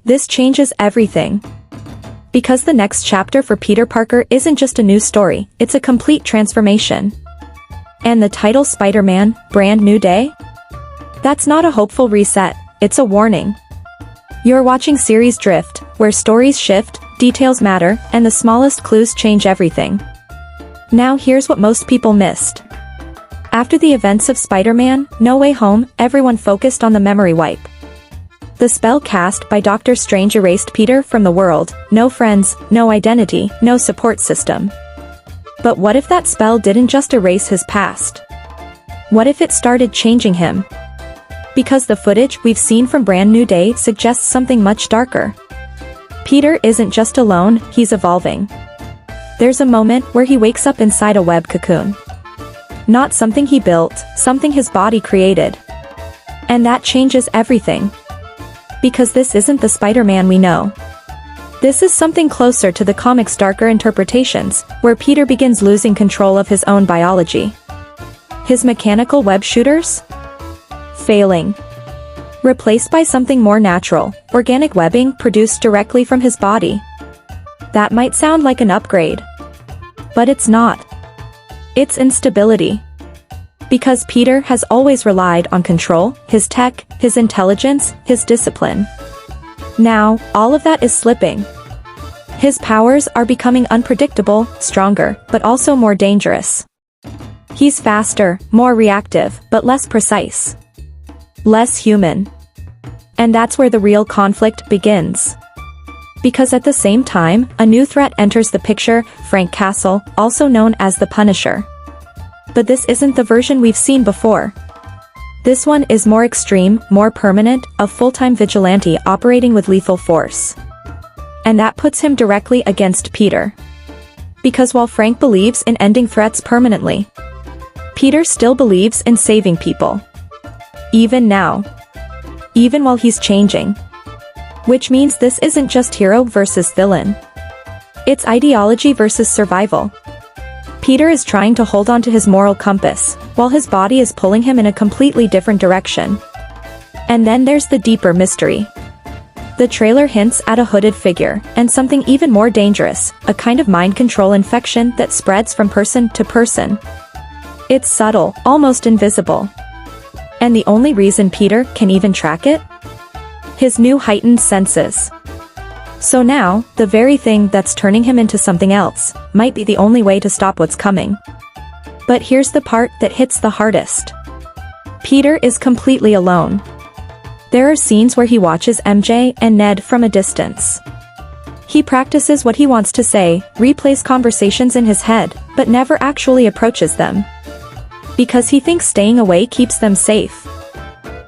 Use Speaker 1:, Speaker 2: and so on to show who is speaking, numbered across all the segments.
Speaker 1: This changes everything. Because the next chapter for Peter Parker isn't just a new story, it's a complete transformation. And the title Spider-Man, Brand New Day? That's not a hopeful reset, it's a warning. You're watching Series Drift, where stories shift, details matter, and the smallest clues change everything. Now here's what most people missed. After the events of Spider-Man: No Way Home, everyone focused on the memory wipe. The spell cast by Doctor Strange erased Peter from the world, no friends, no identity, no support system. But what if that spell didn't just erase his past? What if it started changing him? Because the footage we've seen from Brand New Day suggests something much darker. Peter isn't just alone, he's evolving. There's a moment where he wakes up inside a web cocoon. Not something he built, something his body created. And that changes everything. Because this isn't the Spider-Man we know. This is something closer to the comic's darker interpretations, where Peter begins losing control of his own biology. His mechanical web shooters? Failing. Replaced by something more natural, organic webbing produced directly from his body. That might sound like an upgrade. But it's not. It's instability. Because Peter has always relied on control, his tech, his intelligence, his discipline. Now, all of that is slipping. His powers are becoming unpredictable, stronger, but also more dangerous. He's faster, more reactive, but less precise. Less human. And that's where the real conflict begins. Because at the same time, a new threat enters the picture, Frank Castle, also known as the Punisher. But this isn't the version we've seen before. This one is more extreme, more permanent, a full-time vigilante operating with lethal force. And that puts him directly against Peter. Because while Frank believes in ending threats permanently, Peter still believes in saving people. Even now. Even while he's changing. Which means this isn't just hero versus villain. It's ideology versus survival. Peter is trying to hold on to his moral compass, while his body is pulling him in a completely different direction. And then there's the deeper mystery. The trailer hints at a hooded figure, and something even more dangerous, a kind of mind control infection that spreads from person to person. It's subtle, almost invisible. And the only reason Peter can even track it? His new heightened senses. So now, the very thing that's turning him into something else, might be the only way to stop what's coming. But here's the part that hits the hardest. Peter is completely alone. There are scenes where he watches MJ and Ned from a distance. He practices what he wants to say, replays conversations in his head, but never actually approaches them. Because he thinks staying away keeps them safe.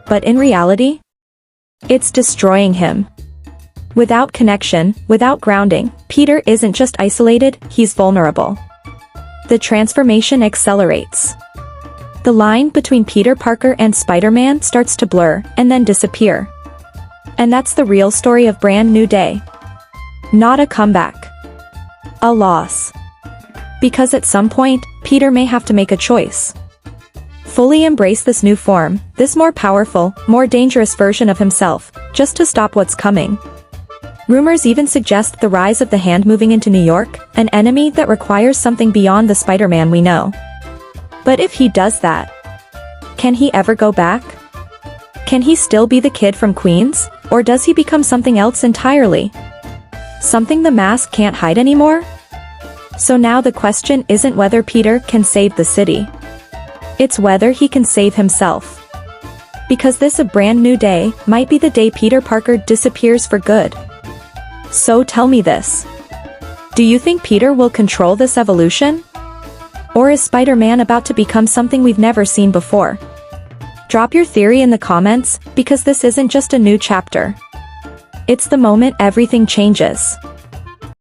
Speaker 1: But in reality, it's destroying him. Without connection, without grounding, Peter isn't just isolated, he's vulnerable. The transformation accelerates. The line between Peter Parker and Spider-Man starts to blur, and then disappear. And that's the real story of Brand New Day. Not a comeback. A loss. Because at some point, Peter may have to make a choice. Fully embrace this new form, this more powerful, more dangerous version of himself, just to stop what's coming. Rumors even suggest the rise of the Hand moving into New York, an enemy that requires something beyond the Spider-Man we know. But if he does that, can he ever go back? Can he still be the kid from Queens, or does he become something else entirely? Something the mask can't hide anymore? So now the question isn't whether Peter can save the city. It's whether he can save himself. Because this A Brand New Day might be the day Peter Parker disappears for good. So tell me this. Do you think Peter will control this evolution? Or is Spider-Man about to become something we've never seen before? Drop your theory in the comments, because this isn't just a new chapter. It's the moment everything changes.